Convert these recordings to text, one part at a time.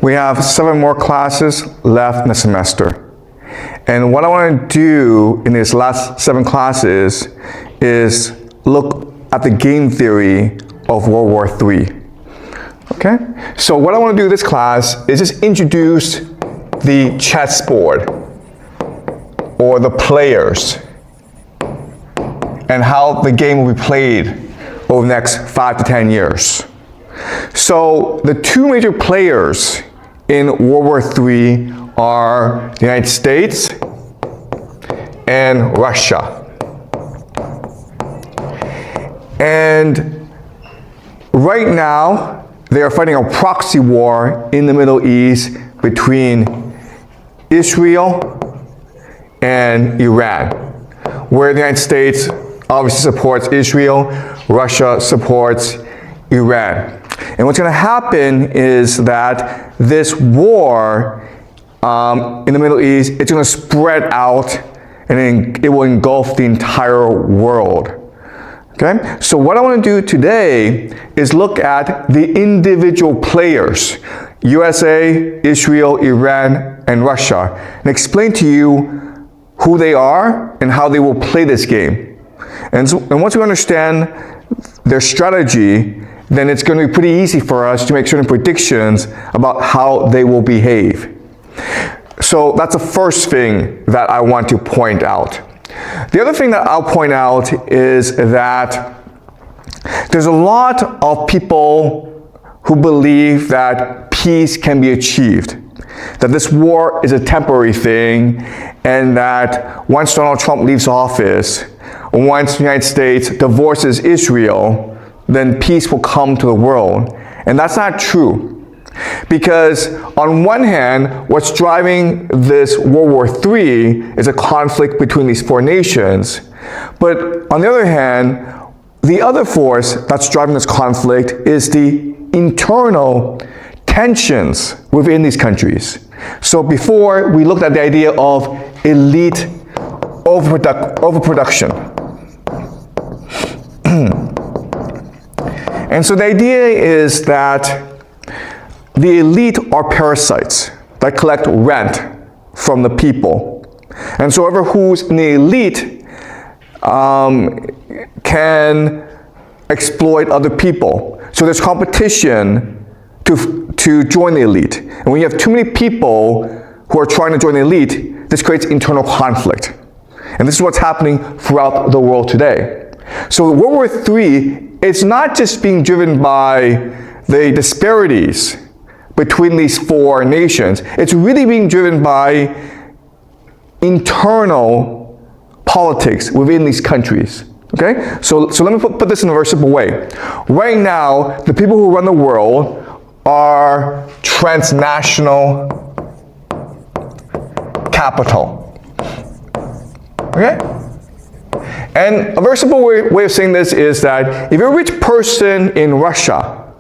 We have 7 more classes left in the semester. And what I want to do in these last 7 classes is look at the game theory of World War III. Okay? So what I want to do in this class is just introduce the chessboard or the players and how the game will be played over the next 5 to 10 years. So the 2 major players in World War III are the United States and Russia. And right now, they are fighting a proxy war in the Middle East between Israel and Iran, where the United States obviously supports Israel, Russia supports Iran. And what's going to happen is that this war in the Middle East, it's going to spread out and it will engulf the entire world. Okay? So what I want to do today is look at the individual players, USA, Israel, Iran, and Russia, and explain to you who they are and how they will play this game. And once we understand their strategy, then it's going to be pretty easy for us to make certain predictions about how they will behave. So that's the first thing that I want to point out. The other thing that I'll point out is that there's a lot of people who believe that peace can be achieved, that this war is a temporary thing, and that once Donald Trump leaves office, once the United States divorces Israel, then peace will come to the world. And that's not true. Because on one hand, what's driving this World War III is a conflict between these 4 nations. But on the other hand, the other force that's driving this conflict is the internal tensions within these countries. So before, we looked at the idea of elite overproduction. And so the idea is that the elite are parasites that collect rent from the people. And so whoever who's in the elite can exploit other people. So there's competition to join the elite. And when you have too many people who are trying to join the elite, this creates internal conflict. And this is what's happening throughout the world today. So World War III, it's not just being driven by the disparities between these 4 nations. It's really being driven by internal politics within these countries. Okay? So let me put this in a very simple way. Right now, the people who run the world are transnational capital. Okay? And a very simple way of saying this is that if you're a rich person in Russia,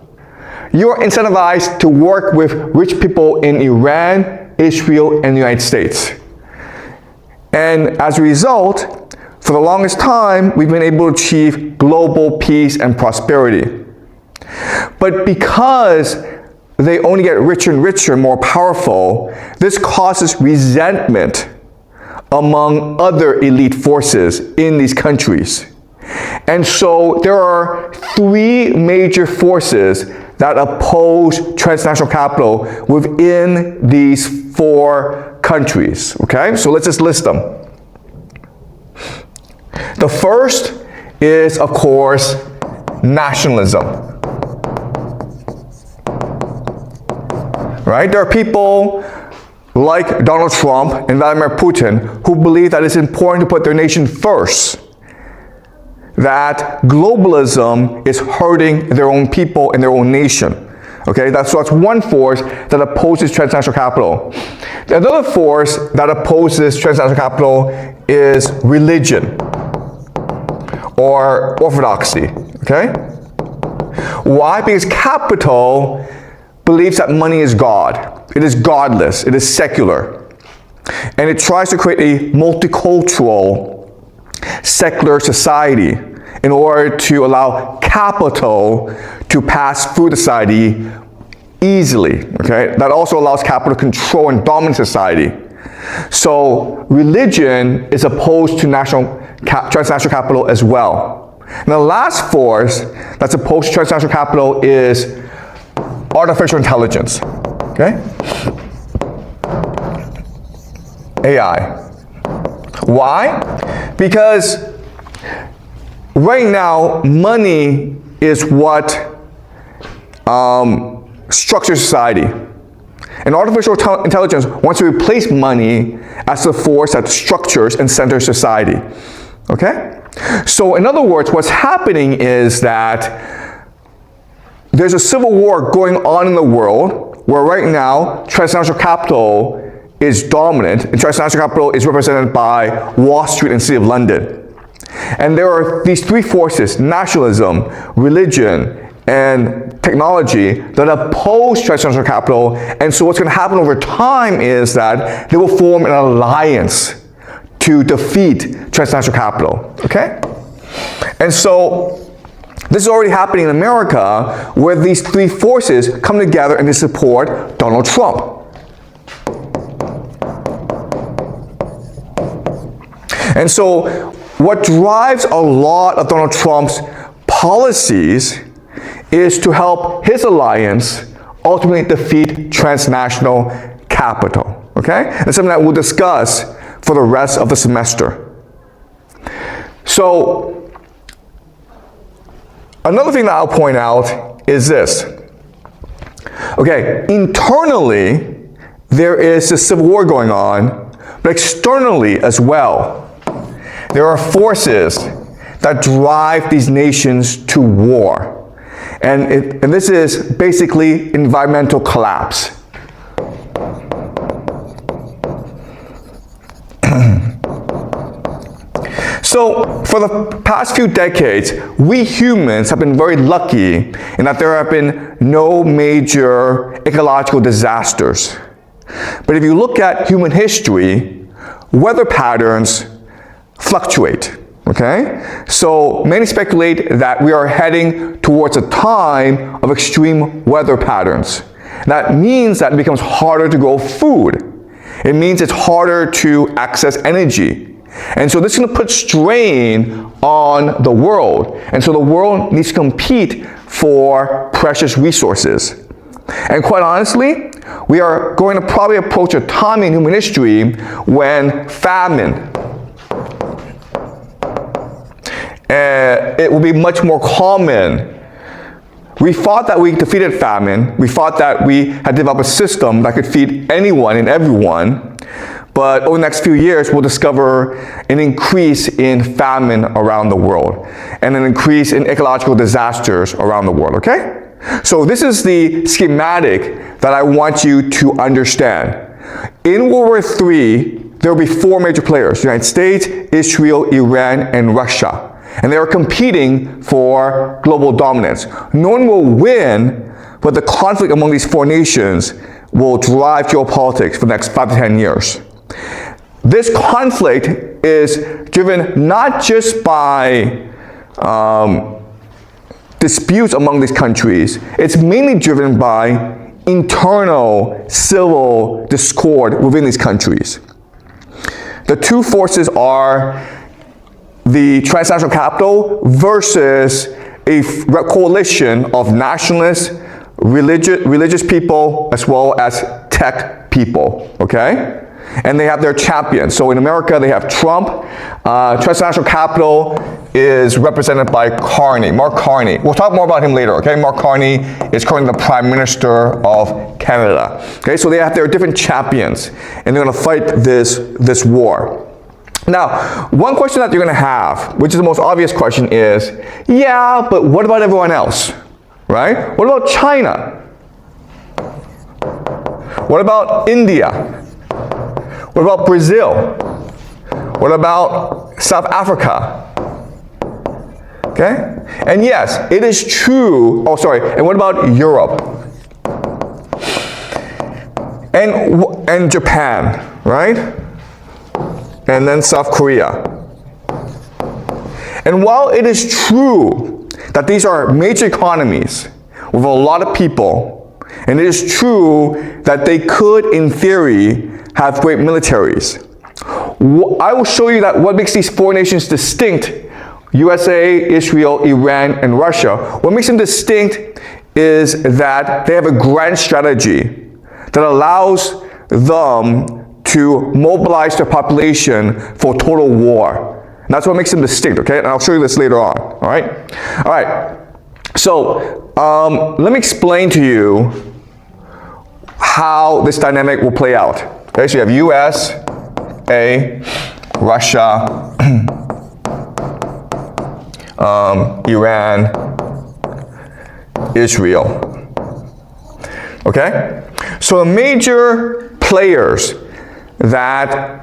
you are incentivized to work with rich people in Iran, Israel, and the United States. And as a result, for the longest time, we've been able to achieve global peace and prosperity. But because they only get richer and richer, more powerful, this causes resentment among other elite forces in these countries. And so there are 3 major forces that oppose transnational capital within these 4 countries. Okay, so let's just list them. The first is, of course, nationalism. Right? There are people like Donald Trump and Vladimir Putin who believe that it's important to put their nation first, that globalism is hurting their own people and their own nation. Okay, that's one force that opposes transnational capital. The other force that opposes transnational capital is religion or orthodoxy. Okay? Why? Because capital believes that money is God. It is godless. It is secular. And it tries to create a multicultural, secular society in order to allow capital to pass through society easily, okay? That also allows capital to control and dominate society. So religion is opposed to transnational capital as well. And the last force that's opposed to transnational capital is artificial intelligence, okay? AI. Why? Because right now, money is what structures society. And artificial intelligence wants to replace money as the force that structures and centers society. Okay? So in other words, what's happening is that there's a civil war going on in the world where right now transnational capital is dominant, and transnational capital is represented by Wall Street and City of London. And there are these three forces, nationalism, religion, and technology, that oppose transnational capital. And so what's going to happen over time is that they will form an alliance to defeat transnational capital, okay? And so this is already happening in America, where these three forces come together and they support Donald Trump. And so what drives a lot of Donald Trump's policies is to help his alliance ultimately defeat transnational capital, okay? That's something that we'll discuss for the rest of the semester. So, another thing that I'll point out is this. Okay, internally, there is a civil war going on, but externally as well, there are forces that drive these nations to war. And this is basically environmental collapse. So for the past few decades, we humans have been very lucky in that there have been no major ecological disasters. But if you look at human history, weather patterns fluctuate, okay? So many speculate that we are heading towards a time of extreme weather patterns. That means that it becomes harder to grow food. It means it's harder to access energy. And so this is going to put strain on the world. And so the world needs to compete for precious resources. And quite honestly, we are going to probably approach a time in human history when famine, it will be much more common. We thought that we defeated famine. We thought that we had developed a system that could feed anyone and everyone. But over the next few years, we'll discover an increase in famine around the world and an increase in ecological disasters around the world, okay? So this is the schematic that I want you to understand. In World War III, there will be four major players: the United States, Israel, Iran, and Russia. And they are competing for global dominance. No one will win, but the conflict among these four nations will drive geopolitics for the next 5 to 10 years. This conflict is driven not just by disputes among these countries, it's mainly driven by internal civil discord within these countries. The two forces are the transnational capital versus a coalition of nationalists, religious people, as well as tech people, okay? And they have their champions. So in America, they have Trump. Transnational capital is represented by Mark Carney. We'll talk more about him later, okay? Mark Carney is currently the Prime Minister of Canada. Okay, so they have their different champions, and they're gonna fight this war. Now, one question that you're going to have, which is the most obvious question, is, yeah, but what about everyone else, right? What about China? What about India? What about Brazil? What about South Africa? Okay? And yes, it is true. Oh, sorry. And what about Europe? And Japan, right? And then South Korea. And while it is true that these are major economies with a lot of people And it is true that they could, in theory, have great militaries. I will show you that what makes these four nations distinct, USA, Israel, Iran, and Russia, what makes them distinct is that they have a grand strategy that allows them to mobilize their population for total war. And that's what makes them distinct, okay? And I'll show you this later on, all right? All right, so let me explain to you how this dynamic will play out. Okay, so you have US, Russia, Iran, Israel. Okay? So the major players that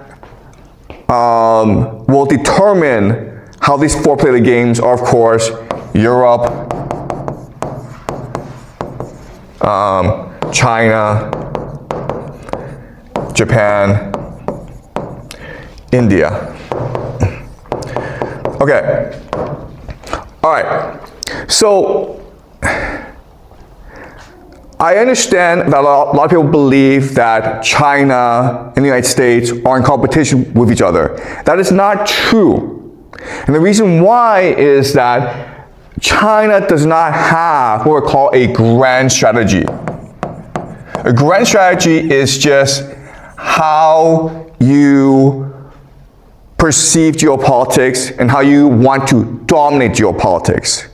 will determine how these four play the games are, of course, Europe, China, Japan, India. Okay. All right. So I understand that a lot of people believe that China and the United States are in competition with each other. That is not true. And the reason why is that China does not have what we call a grand strategy. A grand strategy is just how you perceive geopolitics and how you want to dominate geopolitics.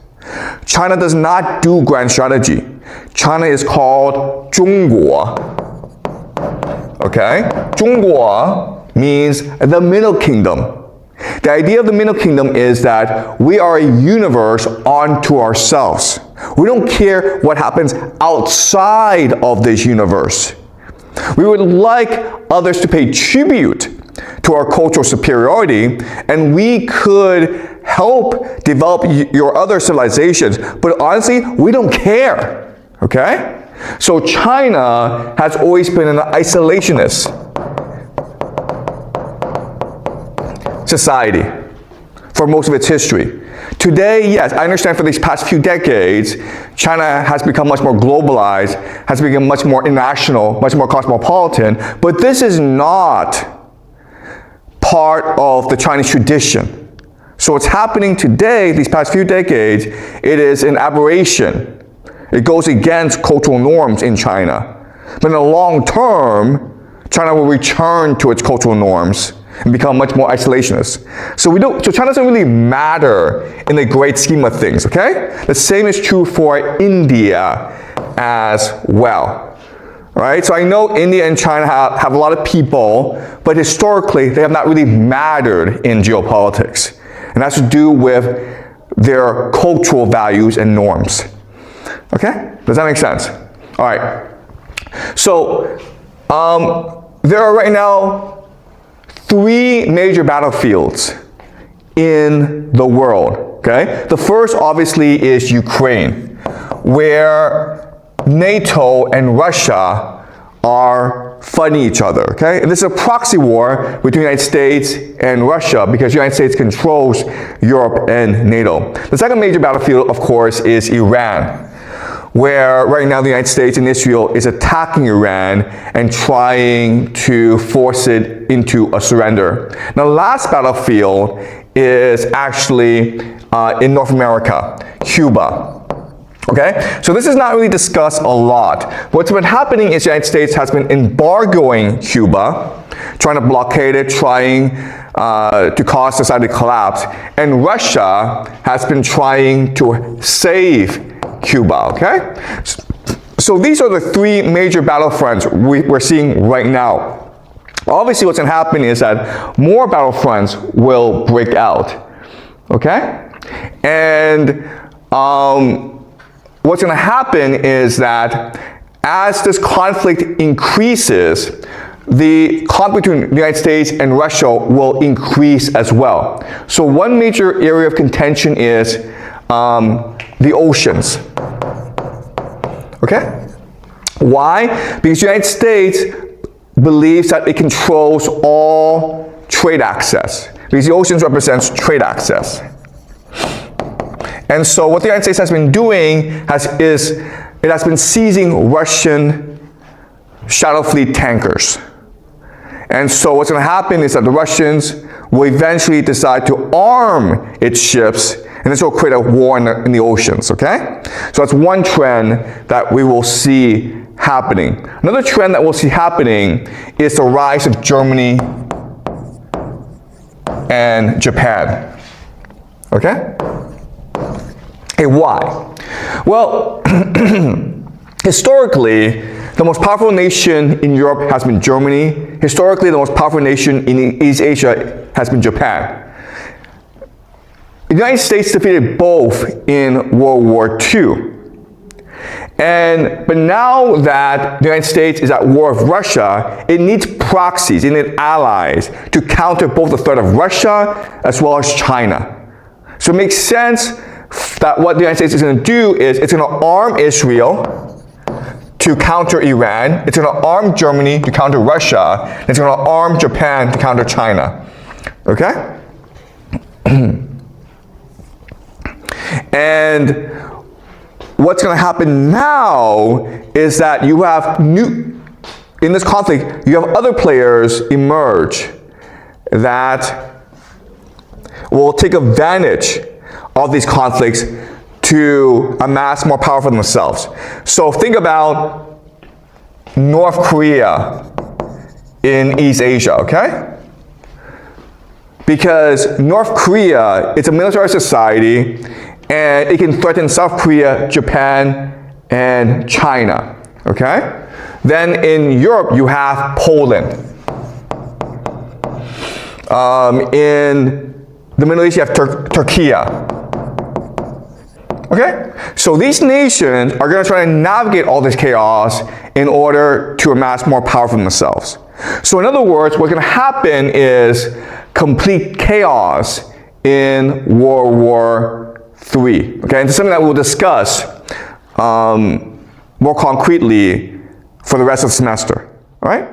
China does not do grand strategy. China is called 中国. Okay? 中国 means the Middle Kingdom. The idea of the Middle Kingdom is that we are a universe unto ourselves. We don't care what happens outside of this universe. We would like others to pay tribute to our cultural superiority, and we could help develop your other civilizations, but honestly, we don't care, okay? So China has always been an isolationist society for most of its history. Today, yes, I understand for these past few decades, China has become much more globalized, has become much more international, much more cosmopolitan, but this is not part of the Chinese tradition. So what's happening today, these past few decades, it is an aberration. It goes against cultural norms in China. But in the long term, China will return to its cultural norms and become much more isolationist. So China doesn't really matter in the great scheme of things, okay? The same is true for India as well. Right? So I know India and China have a lot of people, but historically they have not really mattered in geopolitics. And that's to do with their cultural values and norms. Okay? Does that make sense? All right. So there are right now 3 major battlefields in the world. Okay? The first obviously is Ukraine, where NATO and Russia are fighting each other, okay? And this is a proxy war between the United States and Russia because the United States controls Europe and NATO. The second major battlefield, of course, is Iran, where right now the United States and Israel is attacking Iran and trying to force it into a surrender. Now, the last battlefield is actually in North America, Cuba. Okay, so this is not really discussed a lot. What's been happening is the United States has been embargoing Cuba, trying to blockade it, trying to cause society to collapse, and Russia has been trying to save Cuba, okay? So these are the 3 major battlefronts we're seeing right now. Obviously what's going to happen is that more battlefronts will break out, okay? And what's going to happen is that as this conflict increases, the conflict between the United States and Russia will increase as well. So one major area of contention is the oceans. Okay? Why? Because the United States believes that it controls all trade access, because the oceans represents trade access. And so what the United States has been doing is it has been seizing Russian shadow fleet tankers. And so what's going to happen is that the Russians will eventually decide to arm its ships, and this will create a war in the oceans, okay? So that's one trend that we will see happening. Another trend that we'll see happening is the rise of Germany and Japan, okay? Hey, why? Well, historically, the most powerful nation in Europe has been Germany. Historically, the most powerful nation in East Asia has been Japan. The United States defeated both in World War II. But now that the United States is at war with Russia, it needs proxies, it needs allies to counter both the threat of Russia as well as China. So it makes sense that what the United States is going to do is it's going to arm Israel to counter Iran, it's going to arm Germany to counter Russia, and it's going to arm Japan to counter China. Okay? And what's going to happen now is that you have in this conflict, you have other players emerge that will take advantage of these conflicts to amass more power for themselves. So think about North Korea in East Asia, okay? Because North Korea is a military society and it can threaten South Korea, Japan, and China, okay? Then in Europe, you have Poland. In the Middle East, you have Turkey. Okay? So these nations are going to try to navigate all this chaos in order to amass more power for themselves. So in other words, what's going to happen is complete chaos in World War III. Okay? And it's something that we'll discuss more concretely for the rest of the semester. All right?